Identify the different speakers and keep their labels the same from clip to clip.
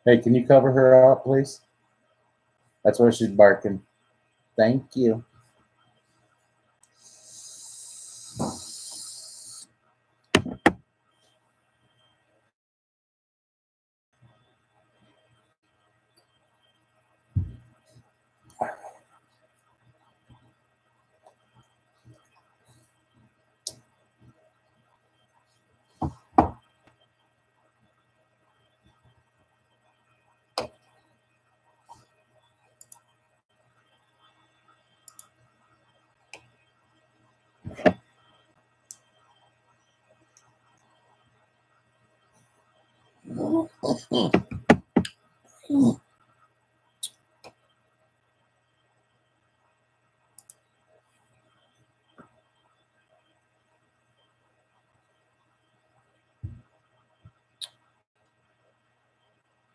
Speaker 1: Hey, can you cover her up, please? That's where she's barking. Thank you.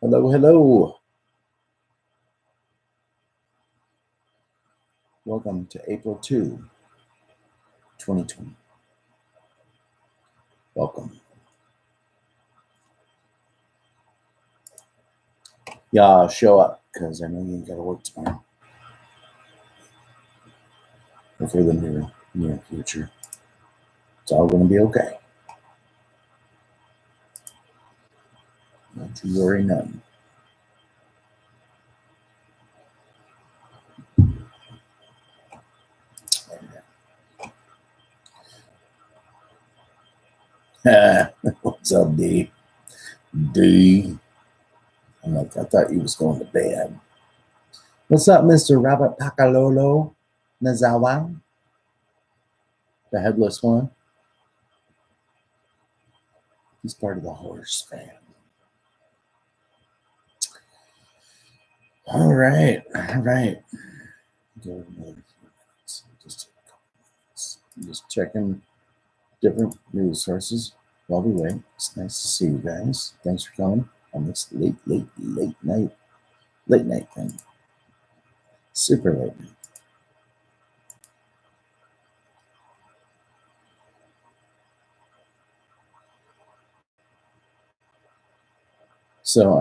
Speaker 1: Hello, hello. Welcome to April 2, 2020. Welcome. Yeah, show up because I know you got to work tomorrow. Or for the near future. It's all going to be okay. Don't you worry none. What's up, D? D. I'm like, I thought you was going to bed. What's up, Mr. Robert Pakalolo Nazawa? The headless one. He's part of the horse fan. All right. Give it another few minutes. Just a couple minutes. I'm just checking different news sources while we wait. It's nice to see you guys. Thanks for coming on this late night thing. Super late night. So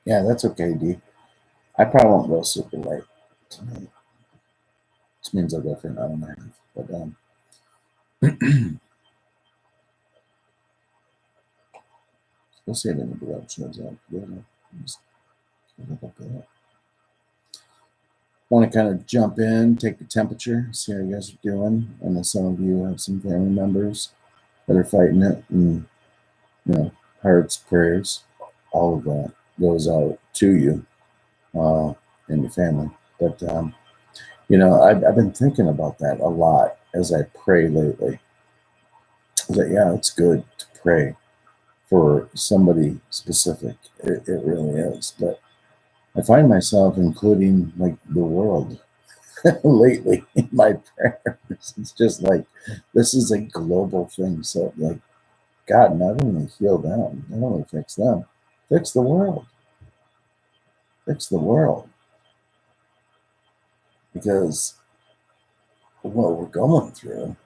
Speaker 1: yeah, that's okay, D. I probably won't go super late tonight. Which means I'll go for an hour and a half. But we'll see if anybody else shows up. Want to kind of jump in, take the temperature, see how you guys are doing. I know some of you have some family members that are fighting it, and hearts, prayers, all of that goes out to you and your family. But I've been thinking about that a lot as I pray lately. That it's good to pray for somebody specific. It really is. But I find myself including like the world lately in my prayers. It's just like this is a global thing. So like God not only heal them, not only fix them, fix the world. Fix the world. Because what we're going through,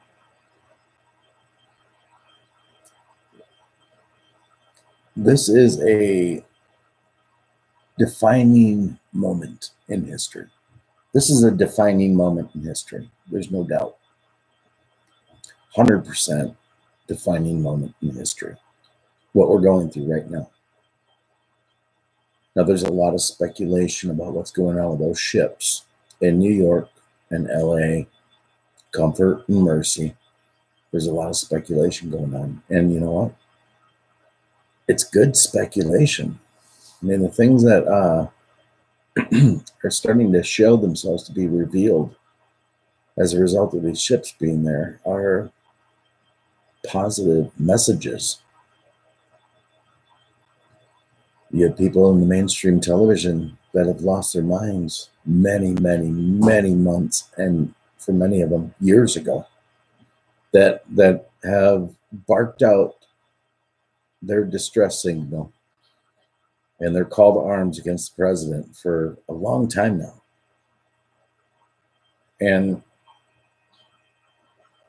Speaker 1: this is a defining moment in history. This is a defining moment in history. There's no doubt. 100% defining moment in history. What we're going through right now. Now, there's a lot of speculation about what's going on with those ships in New York and LA, Comfort and Mercy. There's a lot of speculation going on. And you know what? It's good speculation. I mean, the things that are starting to show themselves to be revealed as a result of these ships being there are positive messages. You have people in the mainstream television that have lost their minds many months, and for many of them years ago, that have barked out their distress signal and their call to arms against the president for a long time now. And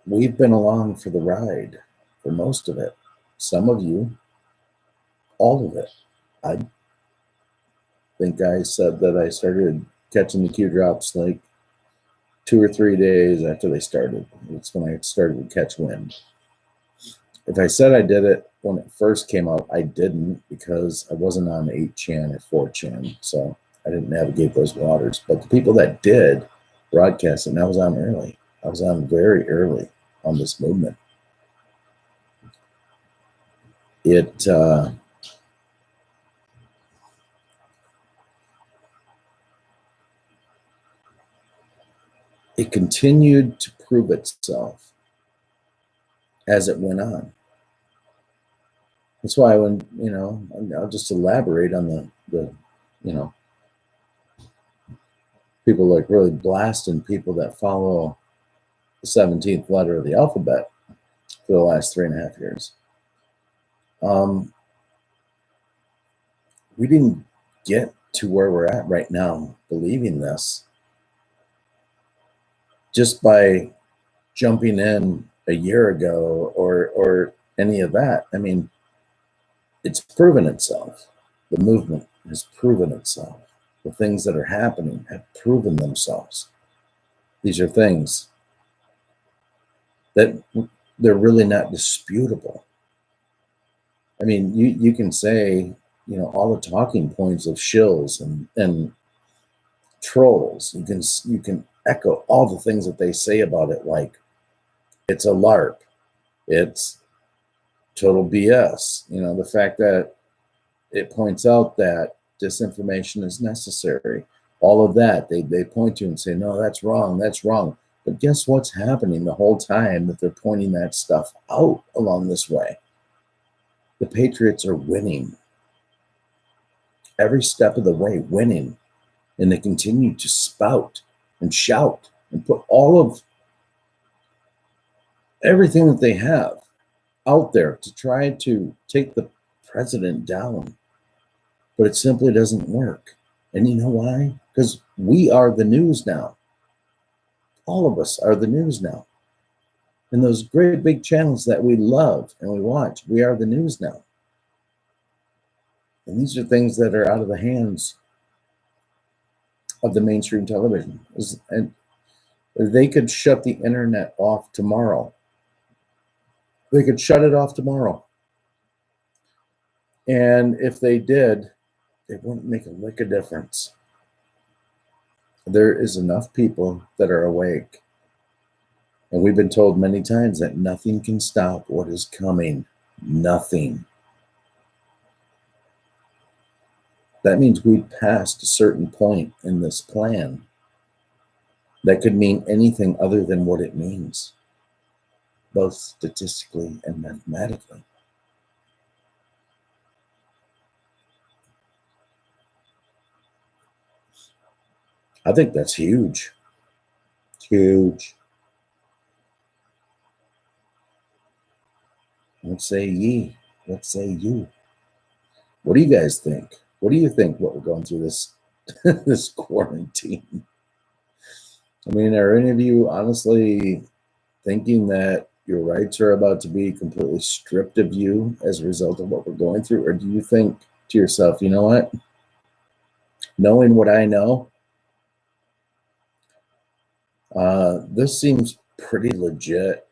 Speaker 1: we've been along for the ride for most of it. Some of you, all of it. I think I said that I started catching the Q drops like 2 or 3 days after they started. It's when I started to catch wind. If I said I did it when it first came out, I didn't, because I wasn't on 8chan or 4chan, so I didn't navigate those waters. But the people that did broadcast it, and I was on early. I was on very early on this movement. It continued to prove itself as it went on. That's why when, I'll just elaborate on the people like really blasting people that follow the 17th letter of the alphabet for the last 3.5 years. We didn't get to where we're at right now believing this just by jumping in a year ago or any of that. I mean, it's proven itself. The movement has proven itself. The things that are happening have proven themselves. These are things that they're really not disputable. I mean, you can say, all the talking points of shills and trolls. You can echo all the things that they say about it, like it's a LARP, it's total BS. The fact that it points out that disinformation is necessary. All of that they point to and say, no, that's wrong, that's wrong. But guess what's happening the whole time that they're pointing that stuff out along this way? The Patriots are winning. Every step of the way, winning. And they continue to spout and shout and put all of everything that they have out there to try to take the president down. But it simply doesn't work. And you know why? Because we are the news now. All of us are the news now. And those great big channels that we love and we watch, we are the news now. And these are things that are out of the hands of the mainstream television. And they could shut the internet off tomorrow. They could shut it off tomorrow. And if they did, it wouldn't make a lick of difference. There is enough people that are awake. And we've been told many times that nothing can stop what is coming. Nothing. That means we've passed a certain point in this plan that could mean anything other than what it means, both statistically and mathematically. I think that's huge. Huge. What say ye? What say you? What do you guys think? What do you think what we're going through this this quarantine? I mean, are any of you honestly thinking that your rights are about to be completely stripped of you as a result of what we're going through? Or do you think to yourself, you know what? Knowing what I know, this seems pretty legit.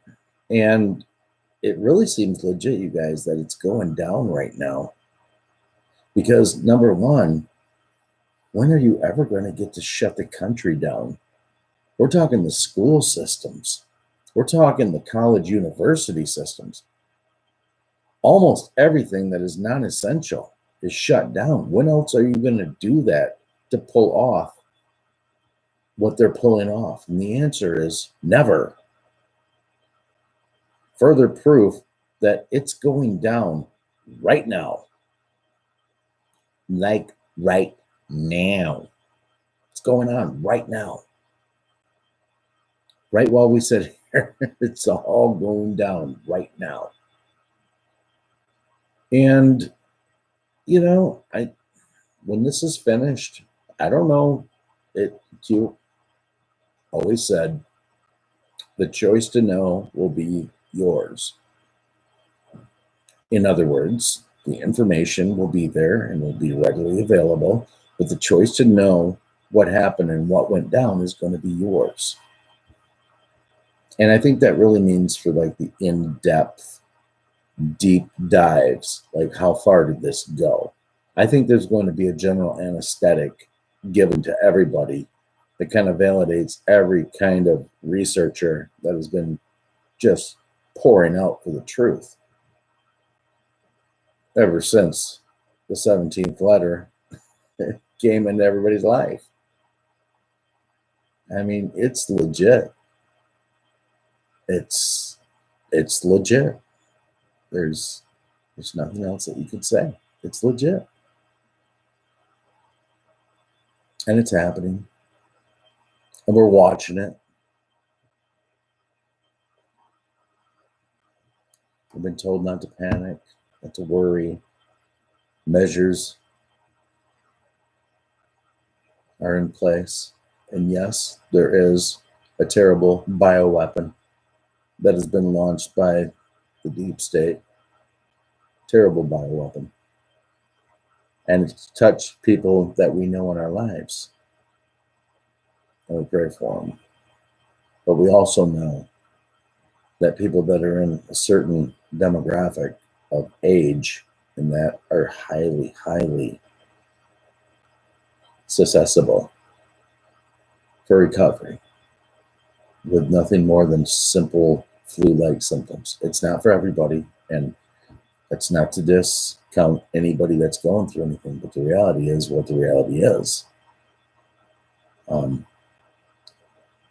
Speaker 1: And it really seems legit, you guys, that it's going down right now. Because number one, when are you ever going to get to shut the country down? We're talking the school systems. We're talking the college university systems. Almost everything that is non-essential is shut down. When else are you going to do that to pull off what they're pulling off? And the answer is never. Further proof that it's going down right now. Like right now. It's going on right now. Right while we sit here, it's all going down right now. And, when this is finished, I don't know. You always said The choice to know will be yours. In other words, the information will be there and will be readily available, but the choice to know what happened and what went down is going to be yours. And I think that really means for like the in-depth, deep dives, like how far did this go? I think there's going to be a general anesthetic given to everybody that kind of validates every kind of researcher that has been just pouring out for the truth ever since the 17th letter came into everybody's life. I mean, it's legit. It's legit. There's nothing else that you could say. It's legit. And it's happening. And we're watching it. We've been told not to panic, not to worry. Measures are in place. And yes, there is a terrible bioweapon that has been launched by the deep state. Terrible bioweapon. And it's touched people that we know in our lives. And we pray for them. But we also know that people that are in a certain demographic of age and that are highly, highly susceptible for recovery with nothing more than simple flu-like symptoms. It's not for everybody, and it's not to discount anybody that's going through anything, but the reality is what the reality is.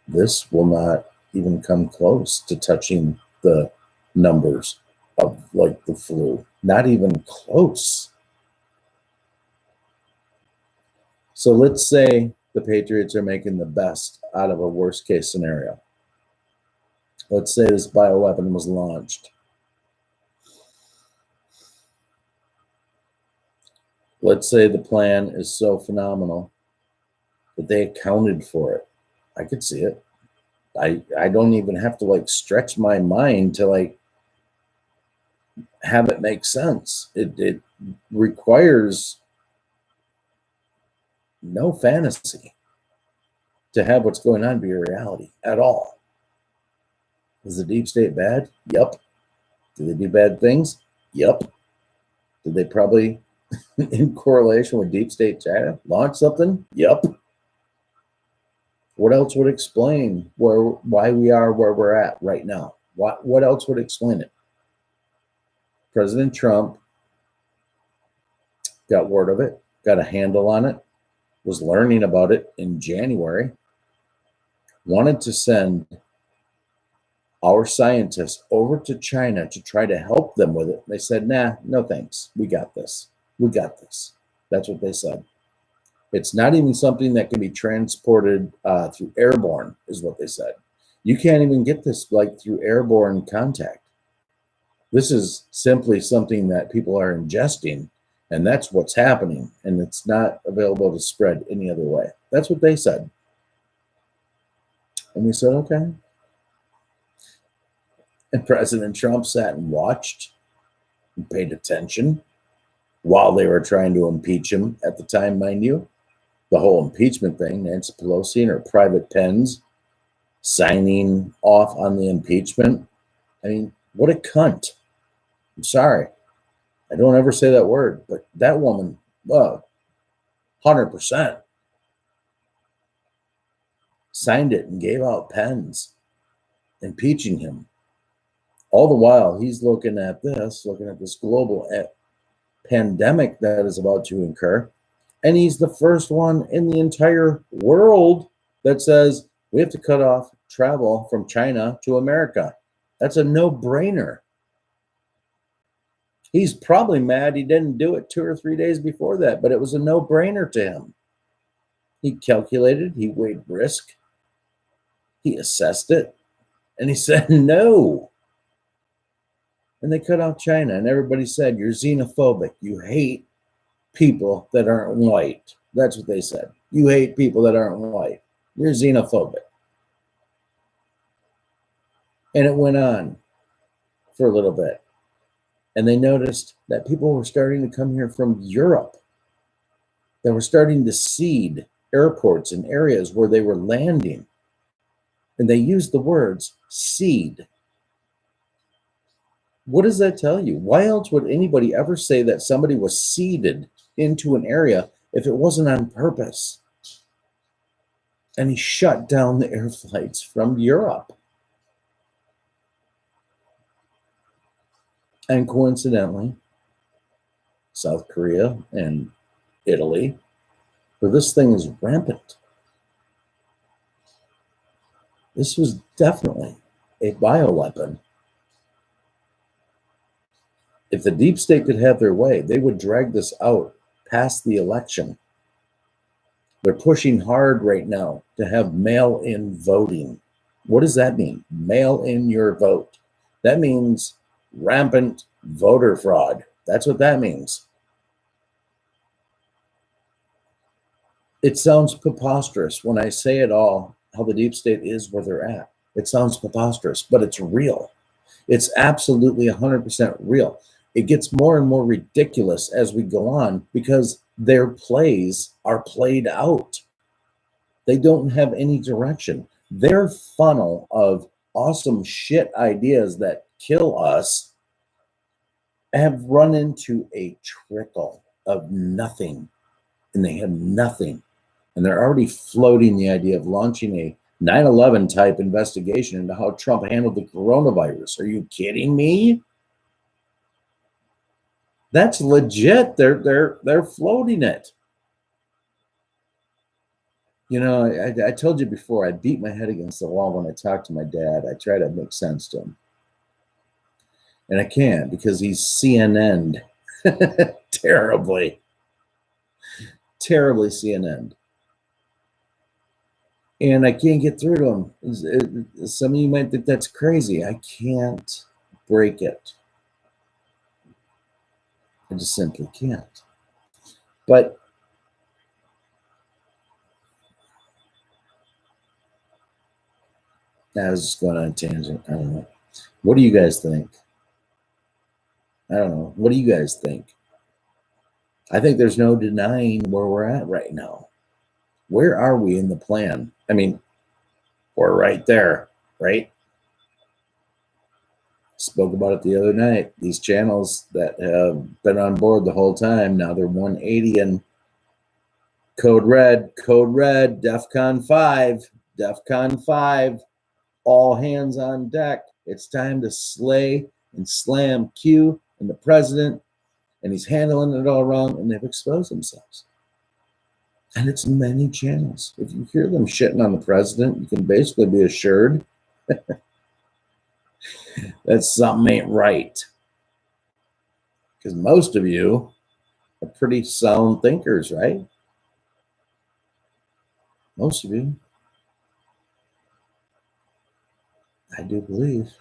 Speaker 1: This will not even come close to touching the numbers of like the flu. Not even close. So let's say the Patriots are making the best out of a worst case scenario. Let's say this bioweapon was launched. Let's say the plan is so phenomenal that they accounted for it. I could see it. I don't even have to like stretch my mind to like have it make sense. It requires no fantasy to have what's going on be a reality at all. Is the deep state bad? Yup. Do they do bad things? Yup. Did they probably, in correlation with deep state China, launch something? Yup. What else would explain why we are where we're at right now? What else would explain it? President Trump got word of it, got a handle on it, was learning about it in January, wanted to send our scientists over to China to try to help them with it. They said, nah, no thanks. We got this. We got this. That's what they said. It's not even something that can be transported through airborne, is what they said. You can't even get this like through airborne contact. This is simply something that people are ingesting, and that's what's happening. And it's not available to spread any other way. That's what they said. And we said, okay. And President Trump sat and watched and paid attention while they were trying to impeach him at the time, mind you. The whole impeachment thing, Nancy Pelosi and her private pens signing off on the impeachment. I mean, what a cunt. I'm sorry. I don't ever say that word, but that woman, well, 100% signed it and gave out pens impeaching him. All the while, he's looking at this global pandemic that is about to occur. And he's the first one in the entire world that says we have to cut off travel from China to America. That's a no-brainer. He's probably mad he didn't do it 2 or 3 days before that, but it was a no-brainer to him. He calculated, he weighed risk, he assessed it, and he said no. And they cut off China, and everybody said, you're xenophobic. You hate people that aren't white. That's what they said. You hate people that aren't white. You're xenophobic. And it went on for a little bit. And they noticed that people were starting to come here from Europe. They were starting to seed airports and areas where they were landing. And they used the words seed. What does that tell you? Why else would anybody ever say that somebody was seeded into an area if it wasn't on purpose? And he shut down the air flights from Europe. And coincidentally, South Korea and Italy, where this thing is rampant. This was definitely a bioweapon. If the deep state could have their way, they would drag this out past the election. They're pushing hard right now to have mail-in voting. What does that mean? Mail in your vote. That means rampant voter fraud. That's what that means. It sounds preposterous when I say it all, how the deep state is where they're at. It sounds preposterous, but it's real. It's absolutely 100% real. It gets more and more ridiculous as we go on because their plays are played out. They don't have any direction. Their funnel of awesome shit ideas that kill us have run into a trickle of nothing, and they have nothing. And they're already floating the idea of launching a 9/11 type investigation into how Trump handled the coronavirus. Are you kidding me? That's legit. They're floating it. You know, I told you before, I beat my head against the wall when I talk to my dad. I try to make sense to him. And I can't because he's CNN'd terribly. Terribly CNN'd. And I can't get through to him. Some of you might think that's crazy. I can't break it. I just simply can't. But I was just going on a tangent. I don't know. What do you guys think? I don't know. What do you guys think? I think there's no denying where we're at right now. Where are we in the plan? I mean, we're right there, right? Spoke about it the other night. These channels that have been on board the whole time, now they're 180 and code red, DEFCON 5, DEFCON 5, all hands on deck. It's time to slay and slam Q and the president, and he's handling it all wrong, and they've exposed themselves. And it's many channels. If you hear them shitting on the president, you can basically be assured that something ain't right. Because most of you are pretty sound thinkers, right? Most of you. I do believe.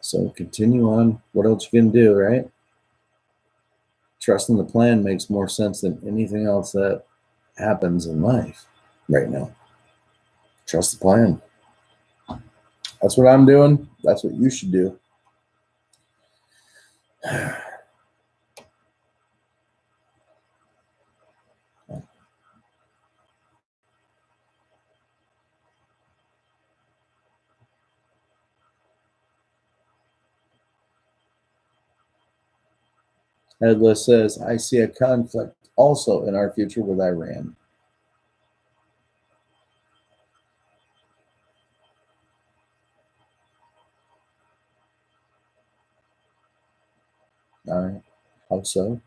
Speaker 1: So continue on. What else you can do, right? Trusting the plan makes more sense than anything else that happens in life right now. Trust the plan. That's what I'm doing. That's what you should do. Headless says, I see a conflict also in our future with Iran. All right. How so?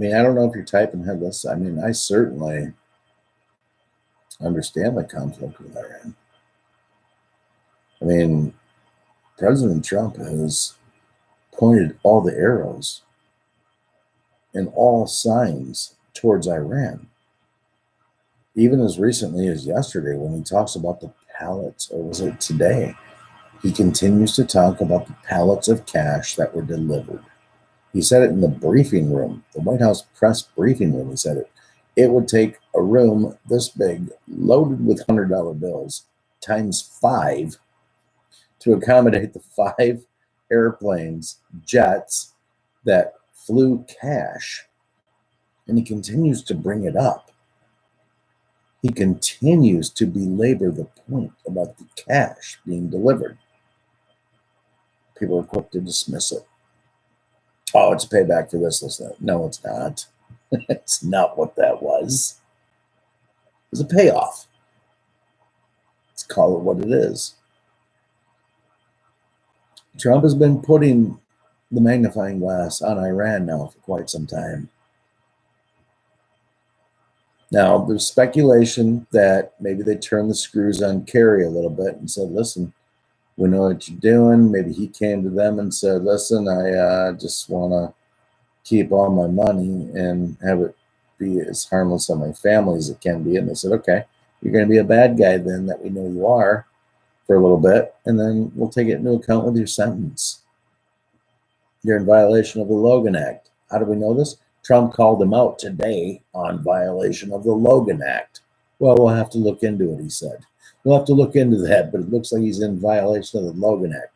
Speaker 1: mean, I don't know if you're typing headless. I mean, I certainly understand the conflict with Iran. I mean, President Trump has pointed all the arrows and all signs towards Iran. Even as recently as yesterday, when he talks about the pallets, or was it today? He continues to talk about the pallets of cash that were delivered. He said it in the briefing room, the White House press briefing room. He said it. It would take a room this big, loaded with $100 bills, times 5, to accommodate the 5 airplanes, jets that flew cash. And he continues to bring it up. He continues to belabor the point about the cash being delivered. People are quick to dismiss it. Oh, it's payback for this, that. No, it's not. It's not what that was. It was a payoff. Let's call it what it is. Trump has been putting the magnifying glass on Iran now for quite some time. Now, there's speculation that maybe they turned the screws on Kerry a little bit and said, listen, we know what you're doing. Maybe he came to them and said, listen, I just want to keep all my money and have it be as harmless on my family as it can be. And they said, okay, you're going to be a bad guy then, that we know you are, for a little bit, and then we'll take it into account with your sentence. You're in violation of the Logan Act. How do we know this? Trump called him out today on violation of the Logan Act. Well, we'll have to look into it, he said. We'll have to look into that, but it looks like he's in violation of the Logan Act.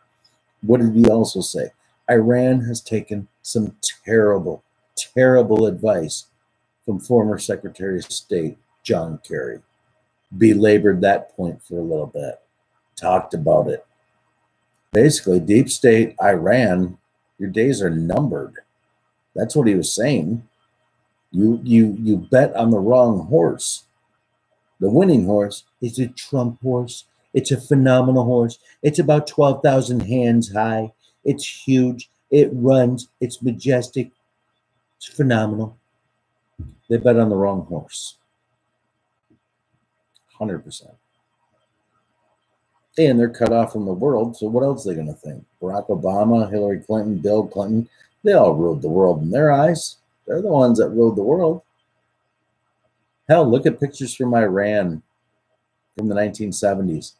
Speaker 1: What did he also say? Iran has taken some terrible, terrible advice from former Secretary of State John Kerry. Belabored that point for a little bit. Talked about it. Basically, deep state Iran, your days are numbered. That's what he was saying. You bet on the wrong horse. The winning horse is a Trump horse. It's a phenomenal horse. It's about 12,000 hands high. It's huge. It runs. It's majestic. It's phenomenal. They bet on the wrong horse. 100%. And they're cut off from the world, so what else are they going to think? Barack Obama, Hillary Clinton, Bill Clinton, they all ruled the world in their eyes. They're the ones that ruled the world. Hell, look at pictures from Iran from the 1970s,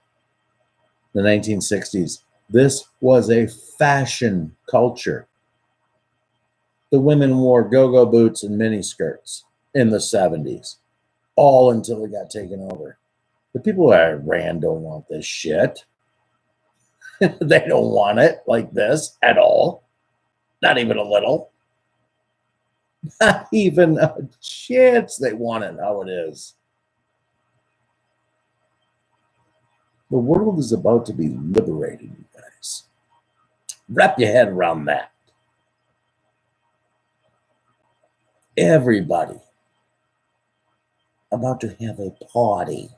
Speaker 1: the 1960s. This was a fashion culture. The women wore go-go boots and miniskirts in the 70s, all until it got taken over. The people at Iran don't want this shit. They don't want it like this at all. Not even a little. Not even a chance they want it how it is. The world is about to be liberated, you guys. Wrap your head around that. Everybody about to have a party.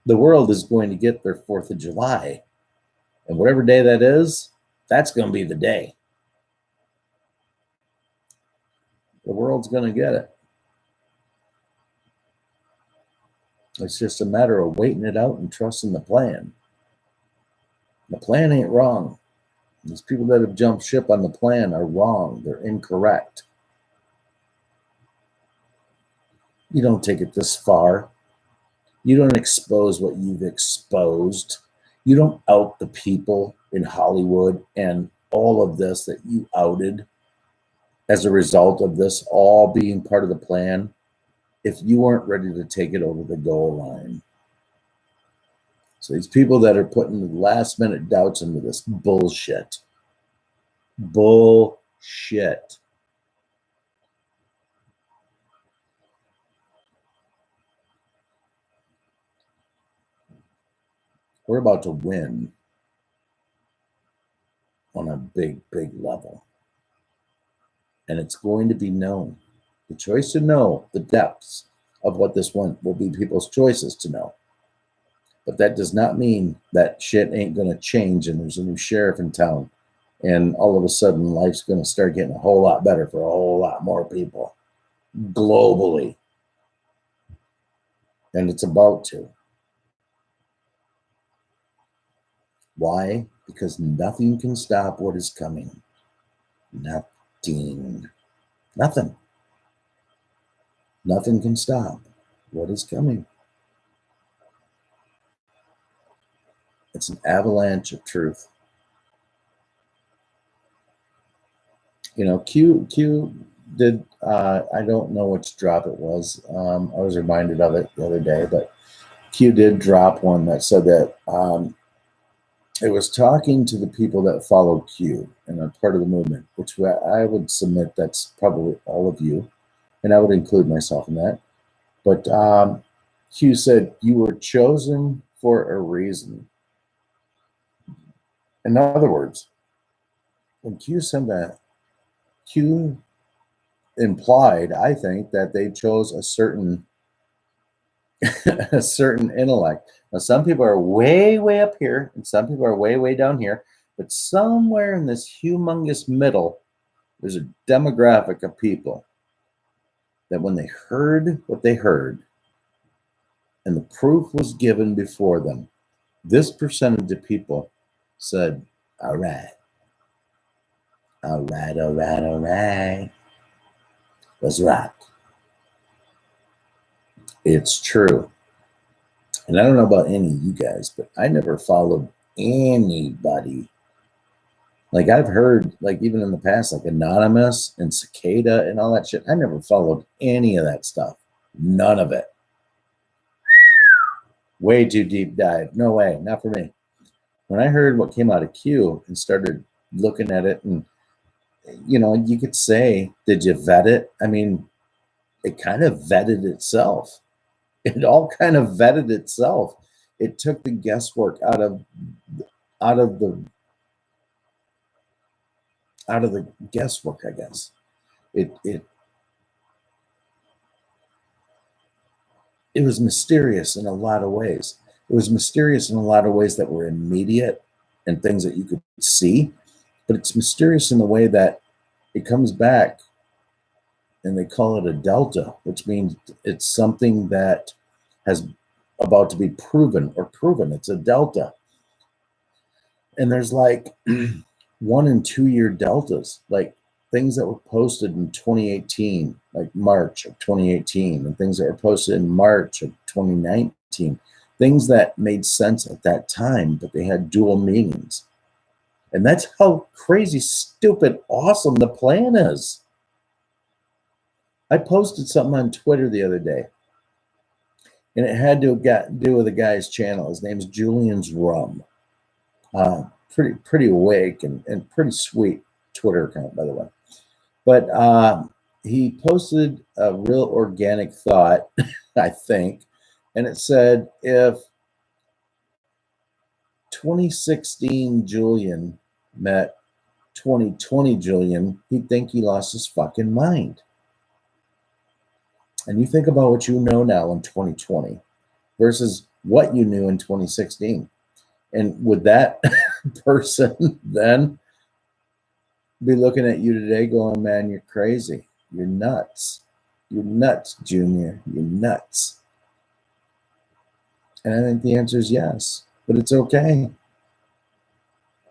Speaker 1: The world is going to get their 4th of July. And whatever day that is, that's going to be the day. The world's going to get it. It's just a matter of waiting it out and trusting the plan. The plan ain't wrong. These people that have jumped ship on the plan are wrong. They're incorrect. You don't take it this far. You don't expose what you've exposed. You don't out the people in Hollywood and all of this that you outed as a result of this all being part of the plan if you weren't ready to take it over the goal line. So these people that are putting the last minute doubts into this bullshit. Bullshit. We're about to win on a big, big level. And it's going to be known. The choice to know the depths of what this went will be people's choices to know. But that does not mean that shit ain't going to change and there's a new sheriff in town. And all of a sudden, life's going to start getting a whole lot better for a whole lot more people globally. And it's about to. Why? Because nothing can stop what is coming. Nothing. Nothing. Nothing can stop what is coming. It's an avalanche of truth. You know, Q did, I don't know which drop it was. I was reminded of it the other day, but Q did drop one that said that it was talking to the people that follow Q and are part of the movement, which I would submit that's probably all of you, and I would include myself in that. But Q said, you were chosen for a reason. In other words, when Q said that, Q implied, I think, that they chose a certain a certain intellect. Now, some people are way, way up here, and some people are way, way down here. But somewhere in this humongous middle, there's a demographic of people that when they heard what they heard, and the proof was given before them, this percentage of people said, all right, all right, all right, all right, let's rock. It's true. And I don't know about any of you guys, but I never followed anybody. Like I've heard, like even in the past, like Anonymous and Cicada and all that shit. I never followed any of that stuff. None of it. Way too deep dive. No way, not for me. When I heard what came out of Q and started looking at it, and you know, you could say, did you vet it? I mean, it kind of vetted itself. It all kind of vetted itself. It took the guesswork out of the guesswork, I guess. It was mysterious in a lot of ways. It was mysterious in a lot of ways that were immediate and things that you could see, but it's mysterious in the way that it comes back and they call it a delta, which means it's something that has about to be proven or proven. It's a delta. And there's like 1 and 2 year deltas, like things that were posted in 2018, like March of 2018, and things that were posted in March of 2019, things that made sense at that time, but they had dual meanings. And that's how crazy, stupid, awesome the plan is. I posted something on Twitter the other day, and it had to do with a guy's channel. His name's Julian's Rum. Pretty awake and pretty sweet Twitter account, by the way. But he posted a real organic thought, I think, and it said, if 2016 Julian met 2020 Julian, he'd think he lost his fucking mind. And you think about what you know now in 2020 versus what you knew in 2016. And would that person then be looking at you today going, man, you're crazy. You're nuts. You're nuts, Junior. You're nuts. And I think the answer is yes, but it's okay.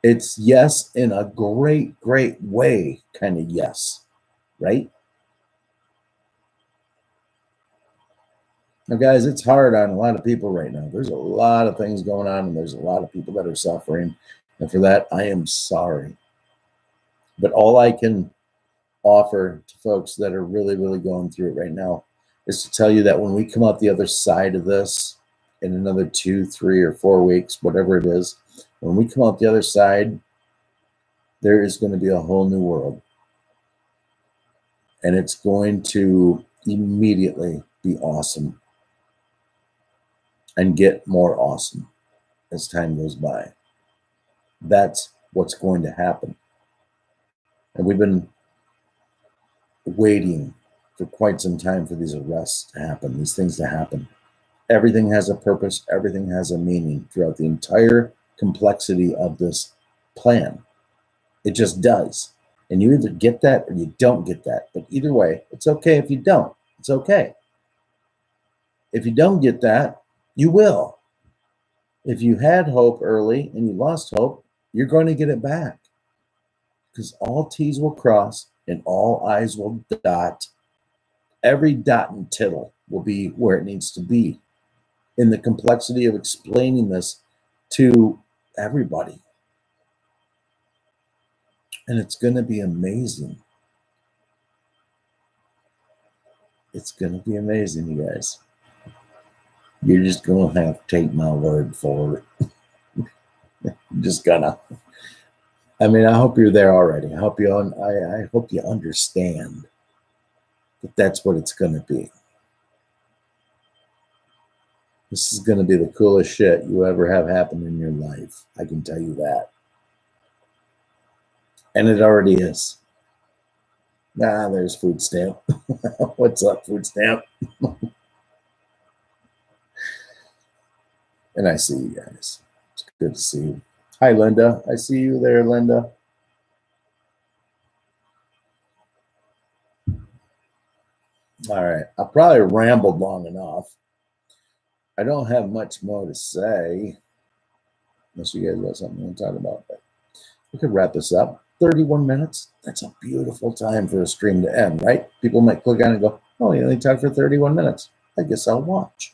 Speaker 1: It's yes in a great, great way kind of yes, right? Now, guys, it's hard on a lot of people right now. There's a lot of things going on, and there's a lot of people that are suffering. And for that, I am sorry. But all I can offer to folks that are really, really going through it right now is to tell you that when we come out the other side of this in another 2, 3, or 4 weeks, whatever it is, when we come out the other side, there is going to be a whole new world. And it's going to immediately be awesome and get more awesome as time goes by. That's what's going to happen. And we've been waiting for quite some time for these arrests to happen, these things to happen. Everything has a purpose. Everything has a meaning throughout the entire complexity of this plan. It just does. And you either get that or you don't get that. But either way, it's okay if you don't. It's okay. If you don't get that, you will. If you had hope early and you lost hope, you're going to get it back. Because all T's will cross and all I's will dot. Every dot and tittle will be where it needs to be in the complexity of explaining this to everybody. And it's going to be amazing. It's going to be amazing, you guys. You're just going to have to take my word for it. I'm just gonna. I mean, I hope you're there already. I hope you understand that that's what it's going to be. This is going to be the coolest shit you ever have happen in your life. I can tell you that. And it already is. There's Food Stamp. What's up, Food Stamp? And I see you guys. It's good to see you. Hi, Linda. I see you there, Linda. All right. I probably rambled long enough. I don't have much more to say. Unless you guys got something you want to talk about. But we could wrap this up. 31 minutes. That's a beautiful time for a stream to end, right? People might click on it and go, oh, you only talked for 31 minutes. I guess I'll watch.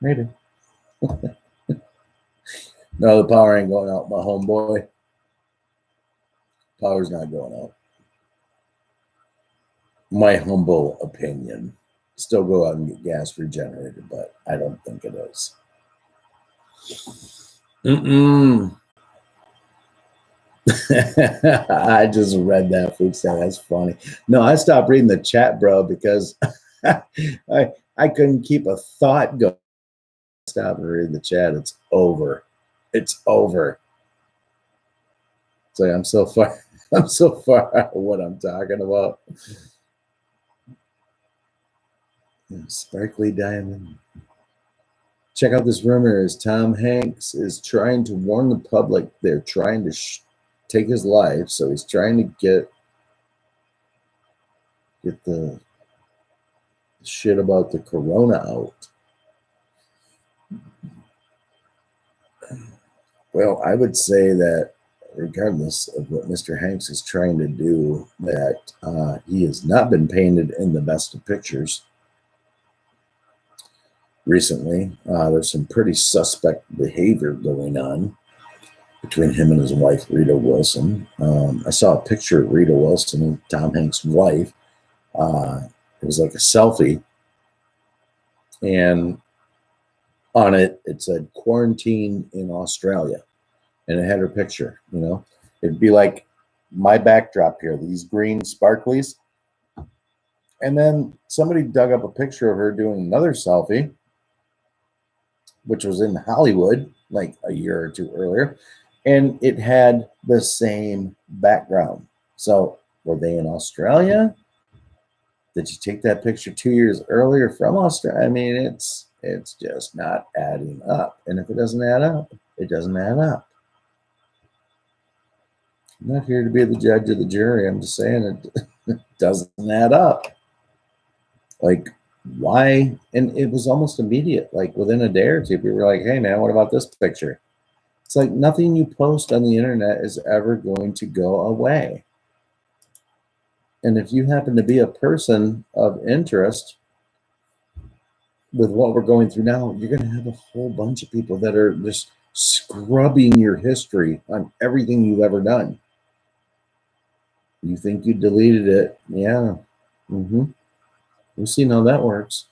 Speaker 1: Maybe. No, the power ain't going out, my homeboy. Power's not going out. My humble opinion. Still go out and get gas for generator, but I don't think it is. I just read that, Food Stamp. That's funny. No, I stopped reading the chat, bro, because I couldn't keep a thought going. Stop and read the chat. It's over. It's over. So I'm so far out of what I'm talking about. Sparkly diamond. Check out this rumor. Is Tom Hanks is trying to warn the public they're trying to take his life, so he's trying to get the shit about the corona out. Well, I would say that regardless of what Mr. Hanks is trying to do, that he has not been painted in the best of pictures recently. There's some pretty suspect behavior going on between him and his wife, Rita Wilson. I saw a picture of Rita Wilson and Tom Hanks' wife. It was like a selfie. And on it, it said quarantine in Australia. And it had her picture, you know. It'd be like my backdrop here, these green sparklies. And then somebody dug up a picture of her doing another selfie, which was in Hollywood like a year or two earlier. And it had the same background. So were they in Australia? Did you take that picture 2 years earlier from Australia? I mean, it's just not adding up. And if it doesn't add up, it doesn't add up. I'm not here to be the judge of the jury. I'm just saying it doesn't add up. Like, why? And it was almost immediate. Like within a day or two, people were like, hey, man, what about this picture? It's like nothing you post on the internet is ever going to go away. And if you happen to be a person of interest with what we're going through now, you're going to have a whole bunch of people that are just scrubbing your history on everything you've ever done. You think you deleted it. Yeah. We've seen how that works.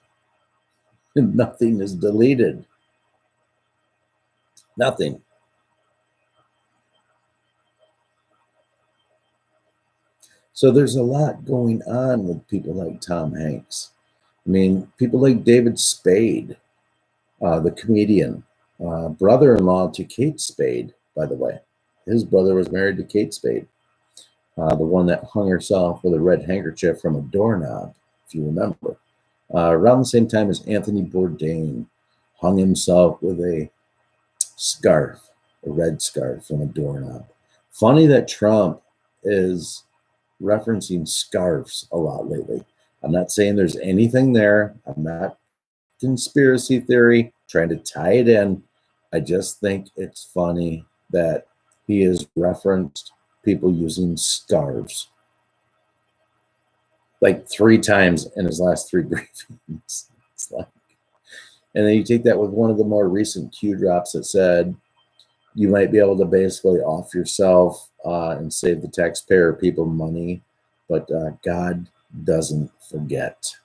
Speaker 1: Nothing is deleted. Nothing. So there's a lot going on with people like Tom Hanks. I mean, people like David Spade, the comedian, brother-in-law to Kate Spade, by the way. His brother was married to Kate Spade, the one that hung herself with a red handkerchief from a doorknob, if you remember. Around the same time as Anthony Bourdain hung himself with a scarf, a red scarf from a doorknob. Funny that Trump is referencing scarves a lot lately. I'm not saying there's anything there. I'm not conspiracy theory trying to tie it in. I just think it's funny that he has referenced people using scarves like 3 times in his last 3 briefings. It's like, and then you take that with one of the more recent Q drops that said you might be able to basically off yourself and save the taxpayer people money, but God doesn't forget.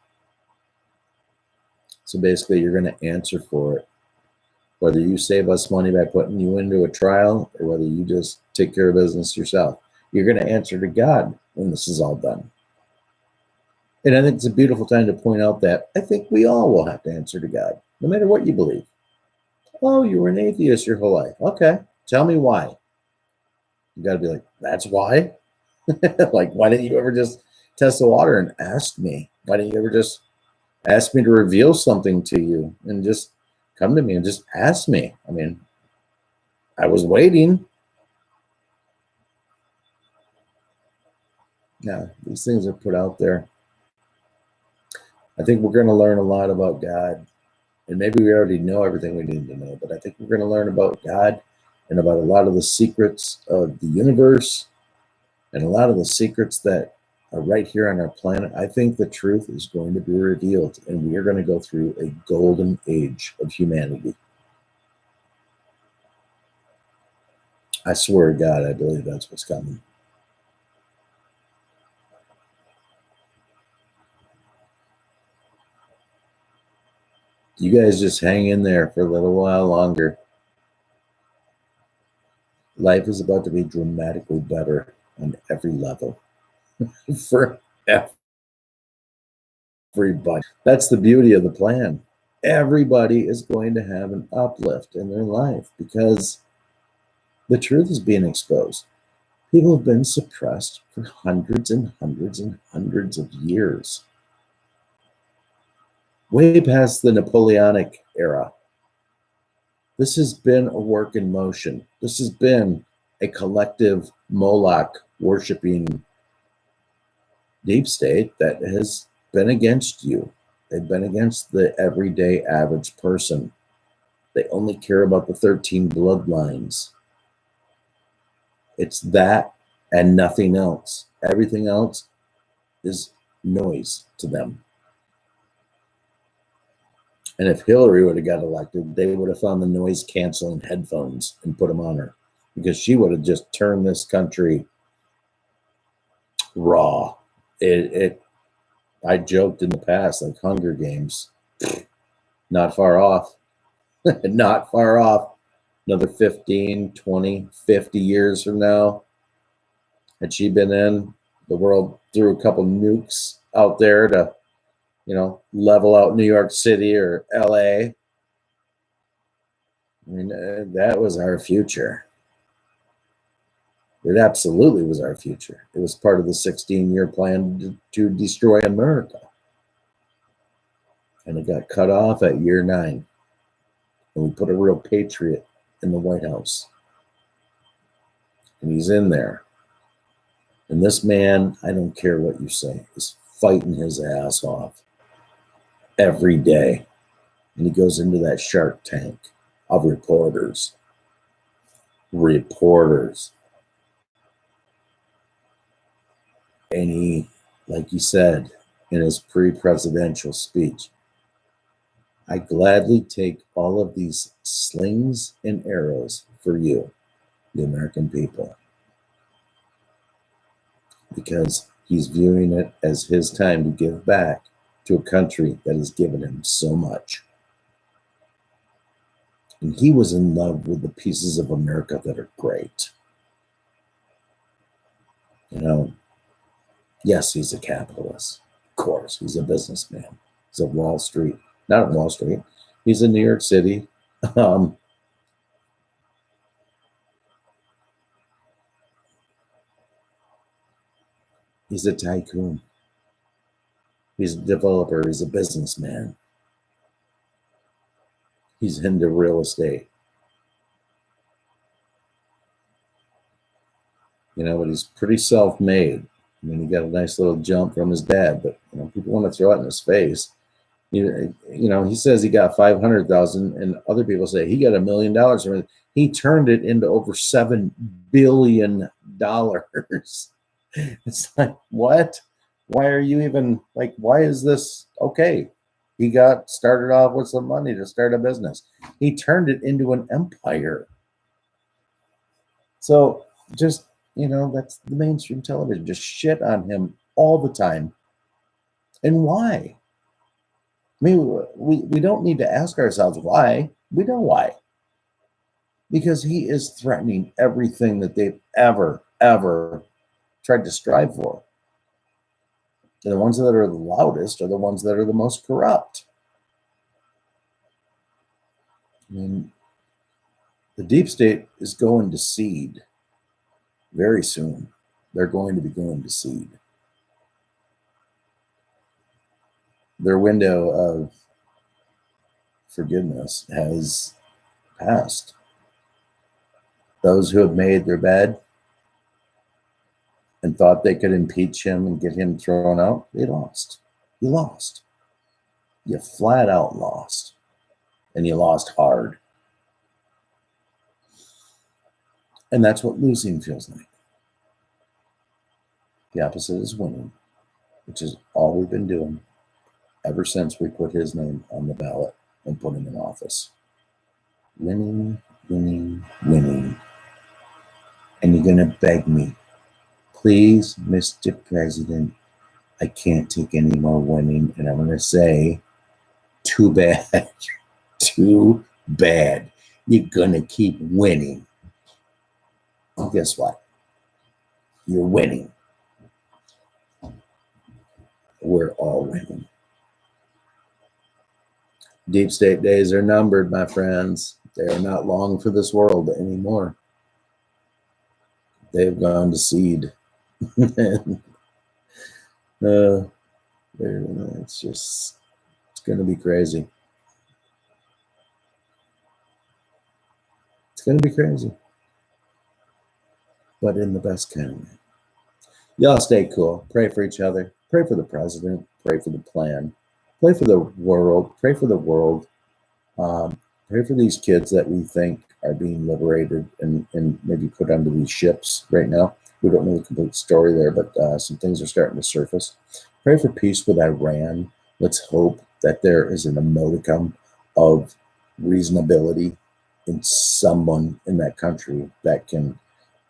Speaker 1: So basically, you're going to answer for it, whether you save us money by putting you into a trial or whether you just take care of business yourself. You're going to answer to God when this is all done. And I think it's a beautiful time to point out that I think we all will have to answer to God, no matter what you believe. Oh, you were an atheist your whole life. Okay, tell me why. You got to be like, that's why? Like, why didn't you ever just test the water and ask me? Why didn't you ever just ask me to reveal something to you and just come to me and just ask me? I mean, I was waiting. Yeah, these things are put out there. I think we're going to learn a lot about God. And maybe we already know everything we need to know, but I think we're going to learn about God and about a lot of the secrets of the universe and a lot of the secrets that are right here on our planet. I think the truth is going to be revealed, and we are going to go through a golden age of humanity. I swear to God, I believe that's what's coming. You guys just hang in there for a little while longer. Life is about to be dramatically better on every level for everybody. That's the beauty of the plan. Everybody is going to have an uplift in their life because the truth is being exposed. People have been suppressed for hundreds and hundreds and hundreds of years, way past the Napoleonic era. This has been a work in motion. This has been a collective Moloch worshiping deep state that has been against you. They've been against the everyday average person. They only care about the 13 bloodlines. It's that and nothing else. Everything else is noise to them. And if Hillary would have got elected, they would have found the noise canceling headphones and put them on her, because she would have just turned this country raw. I joked in the past, like Hunger Games, not far off, not far off. Another 15, 20, 50 years from now, had she been in, the world threw a couple nukes out there to, level out New York City or LA. I mean, that was our future. It absolutely was our future. It was part of the 16-year plan to destroy America. And it got cut off at year 9. And we put a real patriot in the White House. And he's in there. And this man, I don't care what you say, is fighting his ass off every day. And he goes into that Shark Tank of reporters. And he, like he said in his pre-presidential speech, I gladly take all of these slings and arrows for you, the American people. Because he's viewing it as his time to give back to a country that has given him so much. And he was in love with the pieces of America that are great. Yes, he's a capitalist. Of course, he's a businessman. He's a Wall Street, not at Wall Street. He's in New York City. He's a tycoon. He's a developer. He's a businessman. He's into real estate. but he's pretty self-made. I mean, he got a nice little jump from his dad, but people want to throw it in his face. He says he got 500,000, and other people say he got $1 million. He turned it into over $7 billion. It's like, what? Why are you even like? Why is this okay? He got started off with some money to start a business. He turned it into an empire. So just, that's the mainstream television. Just shit on him all the time. And why? I mean, we don't need to ask ourselves why. We know why. Because he is threatening everything that they've ever tried to strive for. And the ones that are the loudest are the ones that are the most corrupt. I mean, the deep state is going to seed very soon. They're going to be going to seed. Their window of forgiveness has passed. Those who have made their bed and thought they could impeach him and get him thrown out, they lost. You lost. You flat out lost. And you lost hard. And that's what losing feels like. The opposite is winning, which is all we've been doing ever since we put his name on the ballot and put him in office. Winning, winning, winning. And you're going to beg me, please, Mr. President, I can't take any more winning. And I'm going to say, too bad. Too bad. You're going to keep winning. Well, guess what? You're winning. We're all winning. Deep state days are numbered, my friends. They are not long for this world anymore. They've gone to seed. It's going to be crazy. It's going to be crazy. But in the best kind of way. Y'all stay cool. Pray for each other. Pray for the president. Pray for the plan. Pray for the world. Pray for the world. Pray for these kids that we think are being liberated and maybe put onto these ships right now. We don't know the complete story there, but some things are starting to surface. Pray for peace with Iran. Let's hope that there is an modicum of reasonability in someone in that country that can,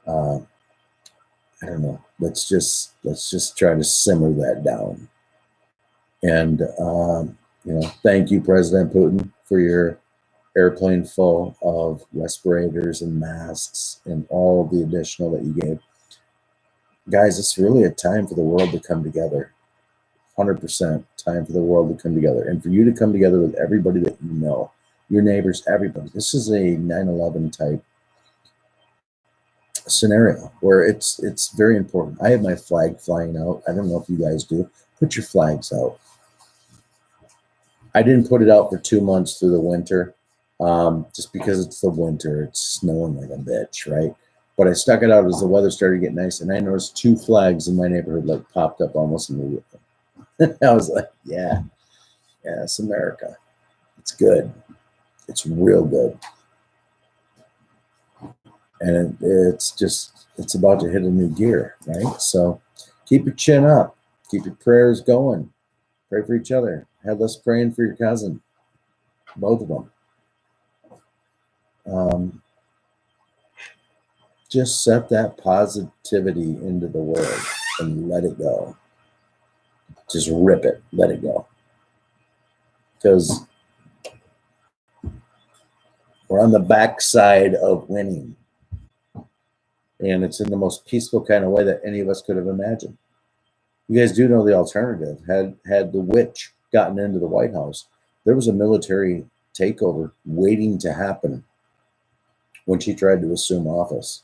Speaker 1: I don't know. Let's just try to simmer that down. And thank you, President Putin, for your airplane full of respirators and masks and all of the additional that you gave. Guys, it's really a time for the world to come together. 100% time for the world to come together. And for you to come together with everybody that you know, your neighbors, everybody. This is a 9/11 type scenario where it's very important. I have my flag flying out. I don't know if you guys do. Put your flags out. I didn't put it out for 2 months through the winter. Just because it's the winter, it's snowing like a bitch, right? But I stuck it out as the weather started to get nice, and I noticed 2 flags in my neighborhood like popped up almost immediately. I was like, yeah, it's America. It's good. It's real good. And it's about to hit a new gear, right? So keep your chin up. Keep your prayers going. Pray for each other. Have us praying for your cousin. Both of them. Just set that positivity into the world and let it go. Just rip it. Let it go. Because we're on the backside of winning. And it's in the most peaceful kind of way that any of us could have imagined. You guys do know the alternative. Had the witch gotten into the White House, there was a military takeover waiting to happen when she tried to assume office.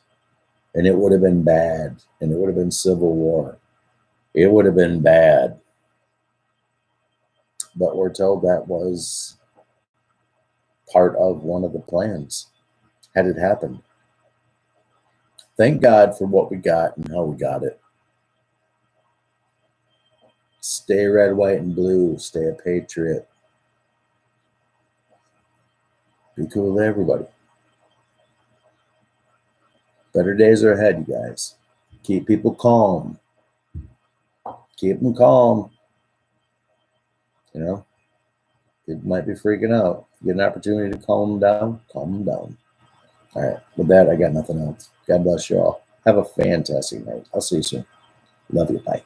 Speaker 1: And it would have been bad. And it would have been civil war. It would have been bad. But we're told that was part of one of the plans, had it happened. thank God for what we got and how we got it. Stay red, white, and blue. Stay a patriot. Be cool to everybody. Better days are ahead, you guys. Keep people calm. Keep them calm. You know, it might be freaking out. Get an opportunity to calm them down. Calm them down. All right. With that, I got nothing else. God bless you all. Have a fantastic night. I'll see you soon. Love you. Bye.